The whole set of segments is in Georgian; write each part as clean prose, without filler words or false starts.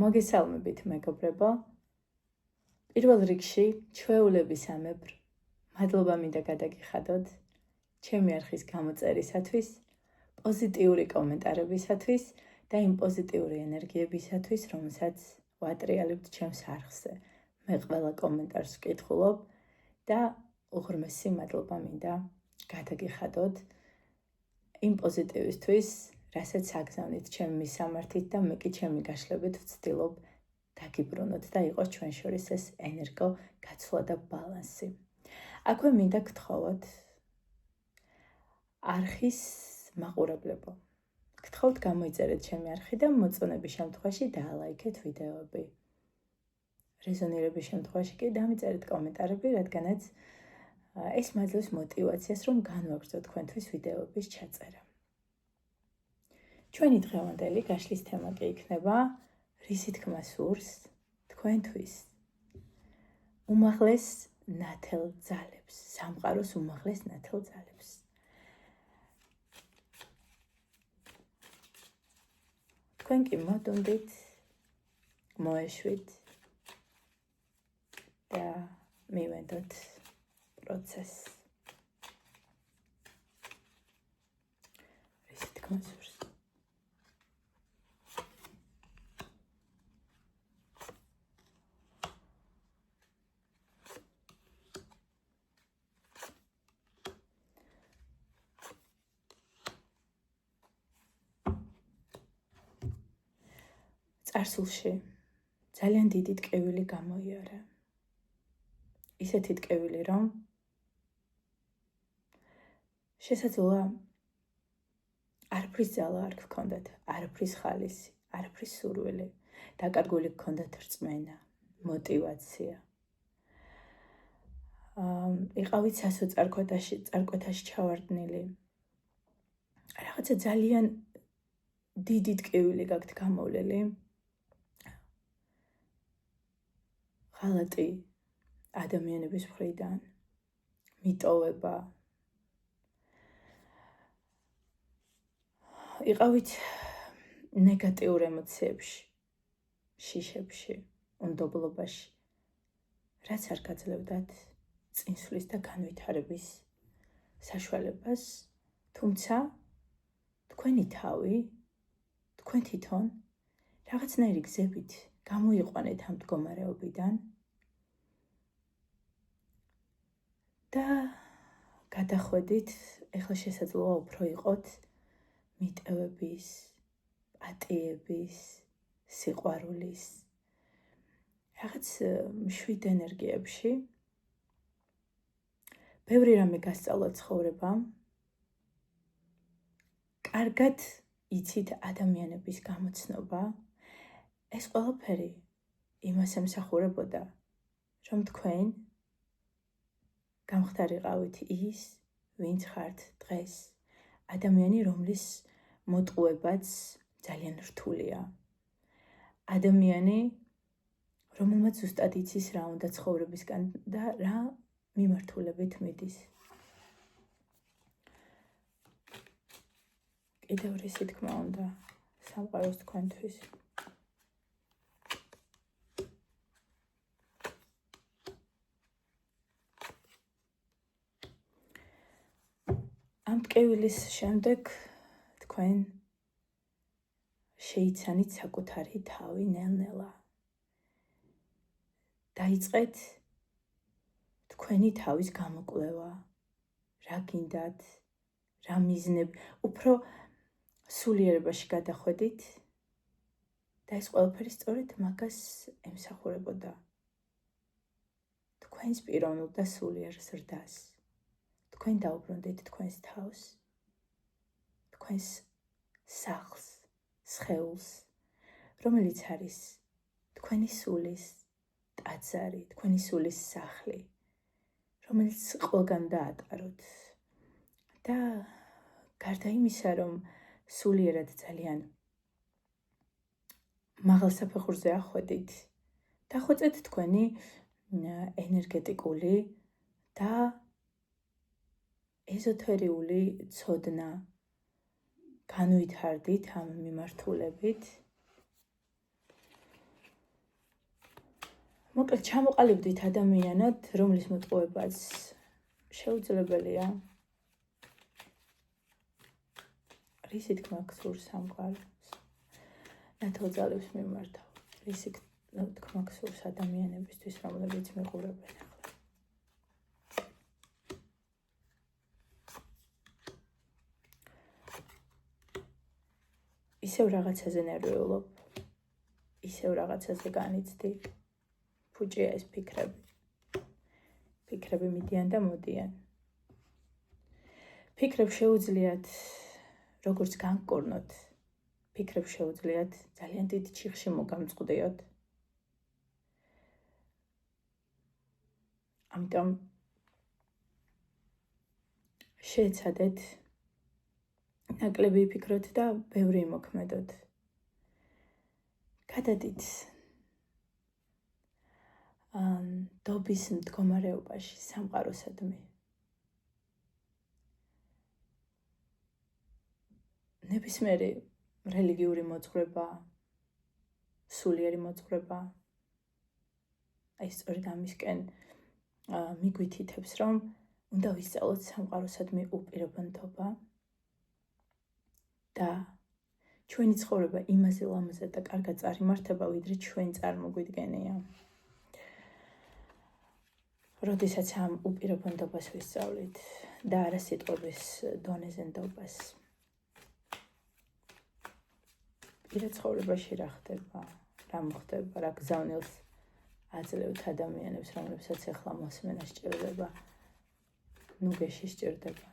მოგესალმებით მეგობრებო. პირველ რიგში ჩვეულებისამებრ მადლობა მინდა გადაგიხადოთ ჩემი არხის გამოწერისათვის, პოზიტიური კომენტარებისათვის და იმ პოზიტიური ენერგიებისათვის, რომელსაც ვატრიალებთ ჩემს არხზე. მე ყველა კომენტარს ვკითხულობ და უღრმესი მადლობა მინდა გადაგიხადოთ იმ პოზიტივისთვის, რასაც აგზავნით ჩემი მისამართით და მე კი ჩემი გაშლებით ვცდილობ დაგიბრუნოთ და იყოს ჩვენ შორის ეს ენერგო გაცვლა და ბალანსი. აქვე მინდა გთხოვოთ არხის მაყურებლებო. გთხოვთ გამოიწერეთ ჩემი არხი და მოწონების შემთხვევაში დაალაიქეთ ვიდეოები. რეზონირების შემთხვევაში კი დამიწერეთ კომენტარები, რადგანაც ეს მაძლევს мотивაციას, რომ განვაგრძოთ თქვენთვის ვიდეოების ჩაწერა. ჩვენი დღევანდელი გაშლის თემა კი იქნება რისი თქმა სურს თქვენთვის უმაღლეს ნათელ ძალებს, სამყაროს უმაღლეს ნათელ ძალებს. თქვენ კი მოდუნდით, მოეშვით და მივედოთ პროცესს. რისი თქმა სურს. წარსულში ძალიან დიდი ტკივილი გამოიარა. ისეთი ტკივილი, რომ შესაძლოა არაფრის ძალა არ გქონდათ, არაფრის ხალისი, არაფრის სურვილი, დაკარგული გქონდათ რწმენა, мотивация. იყავით წარკვეთაში ჩავარდნილი. რაღაცა ძალიან დიდი ტკივილი გაქვთ გამოვლელი. ღალატი ადამიანების მხრიდან, მიტოვება. იყავით ნეგატიურ ემოციებში, შიშებში, უნდობლობაში, რაც არ გაძლევდათ წინსვლის და განვითარების საშუალებას, თუმცა თქვენი თავი, თქვენ თვითონ რაღაცნაირი გზებით გამოიყვანეთ ამ მდგომარეობიდან და გადახვედით, ეხლა შესაძლოა უფრო იყოთ მიტევების, პატიების, სიყვარულის, რაღაც მშვიდ ენერგიებში. ბევრი რამე გასწავლა ცხოვრებამ. კარგად იცით ადამიანების გამოცნობა. ეს ყველაფერი იმას ემსახურებოდა, რომ თქვენ გამხდარიყავით ის, ვინც ხართ დღეს. ადამიანი, რომლის მოტყუებაც ძალიან რთულია. ადამიანი, რომელმაც ზუსტად იცის რა უნდა ცხოვრებისგან და რა მიმართულებით მიდის. კიდევ რისი თქმა უნდა სამყაროს თქვენთვის. ამ ტკივილის შემდეგ თქვენ შეიცანით საკუთარი თავი ნელ-ნელა. დაიწყეთ თქვენი თავის გამოკვლევა, რა გინდათ, რა მიზნები, უფრო სულიერებაში გადახვედით და ეს ყველაფერი სწორედ მაგას ემსახურებოდა. თქვენს პიროვნულ და სულიერ ზრდას. თქვენ დაუბრუნდით თქვენს თავს, თქვენს სახლს, სხეულს, რომელიც არის თქვენი სულის ტაძარი, თქვენი სულის სახლი, რომელიც ყველგან დაატაროთ. და გარდა იმისა, რომ სულიერად ძალიან მაღალ საფეხურზე ახვედით, დახვეწეთ თქვენი ენერგეტიკული და ეზოთერიული ცოდნა, განვითარდით ამ მიმართულებით მოკლედ ჩამოყალიბდით ადამიანად, რომლის მოტყუებაც შეუძლებელია. რისი თქმა გსურს სამყაროს, ნათელძალებს მიმართავ. რისი თქმა გსურს ადამიანებისთვის, რომლებიც მიყურებენ ახლა. ისევ რაღაცაზე ნერვიულობ, ისევ რაღაცაზე განიცდი. ფუჭია ეს ფიქრები. ფიქრები მიდიან და მოდიან. ფიქრებს შეუძლიათ როგორც განკორნოთ, ფიქრებს შეუძლიათ ძალიან დიდ ჩიხში მოგამწყდიოთ. ამიტომ შეეცადეთ ნაკლები ფიქროთ და ბევრი იმოქმედოთ. გადადით დობის მდგომარეობაში სამყაროსადმი. ნებისმიერი რელიგიური მოძღვრება, სულიერი მოძღვრება, აი სწორედ ამისკენ მიგვითითებს, რომ უნდა ვისწავლოთ სამყაროსადმი უპირობანდობა და ჩვენი ცხოვრება იმაზე ლამაზად და კარგად წარიმართება, ვიდრე ჩვენ წარმოგვიდგენია. როდესაც ამ უპირობანდობას ვისწავლით და არა სიტყვების დონეზე ნდობას. პირა ცხოვრებაში რა ხდება, რა მოხდება, რა გზავნილს აძლევთ ადამიანებს, რომლებსაც ახლა მოსმენა სჭირდება, ნუგეში სჭირდება.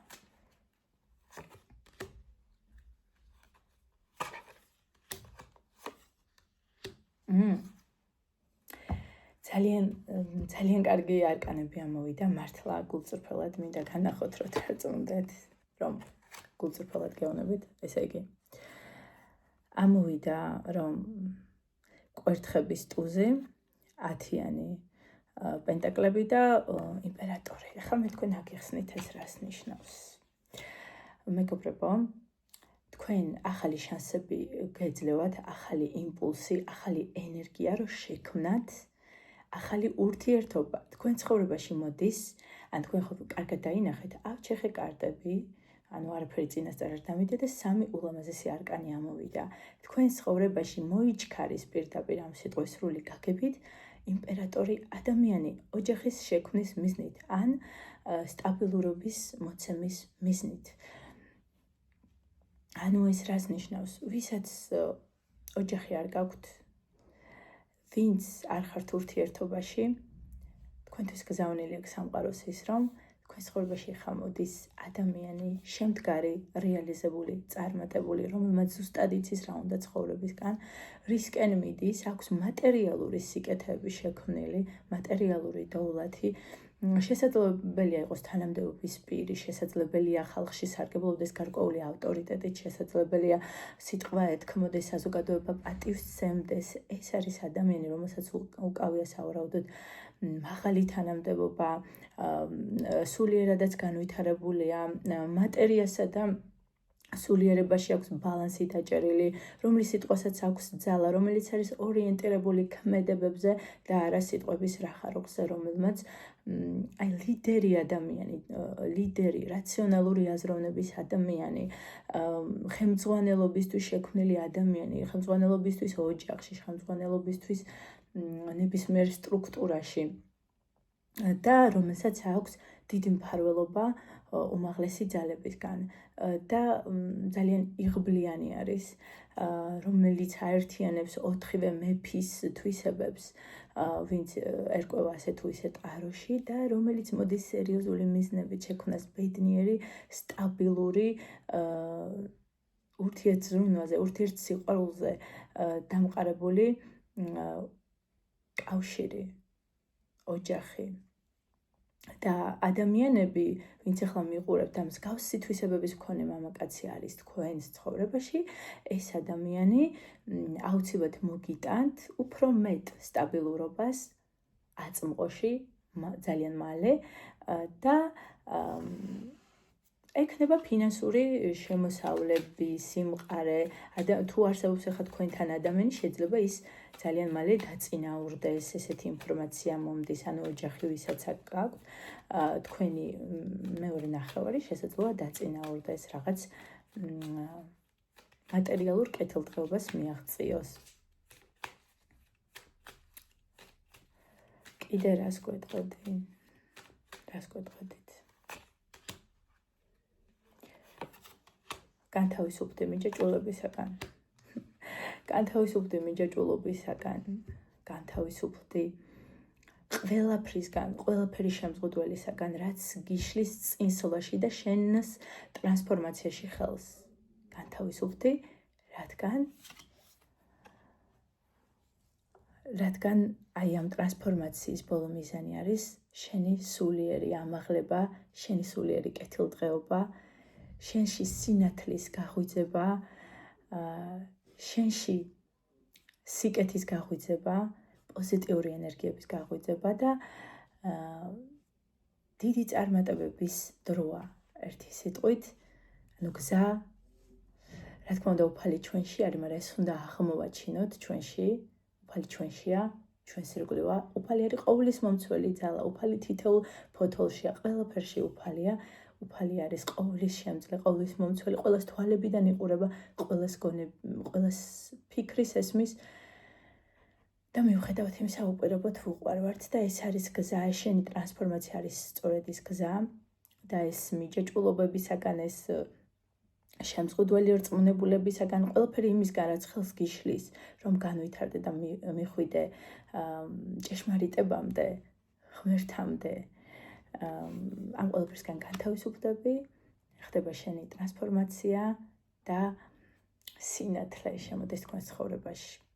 ძალიან კარგი არკანები ამოვიდა, მართლა გულწრფელად მინდა განახოთ, რომ დარწმუნდეთ, რომ გულწრფელად გეუბნებით, ესე იგი. ამოვიდა, რომ კვერთხების ტუზი, 10-იანი პენტაკლები და იმპერატორი. ახლა მე თქვენ აგიხსნით ეს რას ნიშნავს. მეგობრებო, თქვენ ახალი შანსები გეძლევათ, ახალი იმპულსი, ახალი ენერგია, რომ შექმნათ ახალი ურთიერთობა. თქვენ ცხოვრებაში მოდის, ან თქვენ ხო კარგად დაინახეთ, ავჩეხე კარტები, ანუ არაფერი წინასწარ არ დამიდე და 3 ულამაზესი არკანი ამოვიდა. თქვენ ცხოვრებაში მოიჩქარის პირდაპირ ამ სიტყვის სრული გაგებით, იმპერატორი ადამიანი ოჯახის შექმნის მიზნით, ან სტაბილურობის მოცემის მიზნით. ანუ ეს რას ნიშნავს? ვისაც ოჯახი არ გაქვთ, ვინც არ ხართ ურთიერთობაში, თქვენთვის გზავნილი აქვს სამყაროს ის, რომ თქვენ ცხოვრებაში ხა მოდის ადამიანი, შემდგარი, რეალიზებული, წარმატებული, რომელმაც ზუსტად იცის რა უნდა ცხოვრებისგან, რისკენ მიდის, აქვს მატერიალური სიკეთეები შექმნილი, მატერიალური დოვლათი, შესაძლებელია იყოს თანამდებობის პირი, შესაძლებელია ხალხში სარგებლობდეს გარკვეული ავტორიტეტით, შესაძლებელია სიტყვა ეთქმოდეს, საზოგადოება პატივს სცემდეს. ეს არის ადამიანი, რომელსაც უკავია სავარაუდოდ მაღალი თანამდებობა, სულიერადაც განვითარებულია, მატერიასა და სულიერებაში აქვს ბალანსი დაჭერილი, რომლის სიტყვასაც აქვს ძალა, რომელიც არის ორიენტირებული ქმედებებზე და არა სიტყვების რახაროხზე, რომელმაც აი ლიდერი ადამიანი, ლიდერი, რაციონალური აზროვნების ადამიანი, ხელმძღვანელობისთვის შექმნილი ადამიანი, ხელმძღვანელობისთვის ოჯახში, ხელმძღვანელობისთვის ნებისმიერ სტრუქტურაში და რომელსაც აქვს დიდი მფარველობა უმაღლესი ძალებისგან და ძალიან იღბლიანი არის, რომელიც აერთიანებს 4-ვე მეფის თვისებებს, ვინც ერკვევა ასე თუ ისე ტაროში და რომელიც მოდის სერიოზული მიზნებით შექმნას ბედნიერი, სტაბილური ურთიერთზრუნვაზე, ურთიერთსიყვარულზე დამყარებული კავშირი, ოჯახი. და ადამიანები, ვინც ახლა მიყურებთ და მსგავსი თვისებების მქონე მამაკაცი არის თქვენს ცხოვრებაში, ეს ადამიანი აუცილებლად მოგიტანთ უფრო მეტ სტაბილურობას აწმყოში ძალიან მალე და ექნება ფინანსური შემოსავლები, სიმყარე, თუ არსებობს ახლა თქვენთან ადამიანი, შეიძლება ის ძალიან მალე დაწინაურდეს, ესეთი ინფორმაცია მომდის, ანუ ოჯახი ვისაც აქვს, თქვენი მეორე ნახევარი შესაძლოა დაწინაურდეს, რაღაც მატერიალურ კეთილდღეობას მიაღწიოს. კიდე რას გვეტყოდით? განთავისუფლდი მიჯაჭვულობისაგან. განთავისუფლდი ყველაფრისგან, ყველაფერი შემზღუდველისაგან, რაც გიშლის წინსვლაში და შენს ტრანსფორმაციაში ხელს. განთავისუფლდი, რადგან აი ამ ტრანსფორმაციის ბოლო მიზანი არის შენი სულიერი ამაღლება, შენი სულიერი კეთილდღეობა, შენში სინათლის გაღვიძება, შენში სიკეთის გაღვიძება, პოზიტიური ენერგიების გაღვიძება და დიდი წარმატებების დროა, ერთი სიტყვით, ანუ გზა, რა თქმა უნდა, უფალი ჩვენში არის, მაგრამ ეს უნდა აღმოვაჩინოთ ჩვენში, უფალი ჩვენშია, ჩვენს ირგვლივა, უფალი არის ყოვლის მომცველი ძალა, უფალი თითოეულ ფოთოლშია, ყველაფერში უფალია. უფალი არის ყოვლის შემძლე, ყოვლის მომცველი, ყოველს თვალებიდან იყურება, ყოველს ფიქრის ესმის და მიუხედავად იმისა უპირობოდ ვუყვარვართ და ეს არის გზა, შენი ტრანსფორმაცია არის სწორედ ის გზა და ეს მიჯაჭვულობებისაგან, ეს შემზღუდველი რწმუნებულებისაგან, ყველაფერი იმისგან, რაც ხელს გიშლის, რომ განვითარდე და მიხვიდე ჭეშმარიტებამდე, ღმერთამდე, ამ ყველაფერსგან განთავისუფლდები, ხდება შენი ტრანსფორმაცია და სინათლე შემოდის თქვენს ცხოვრებაში.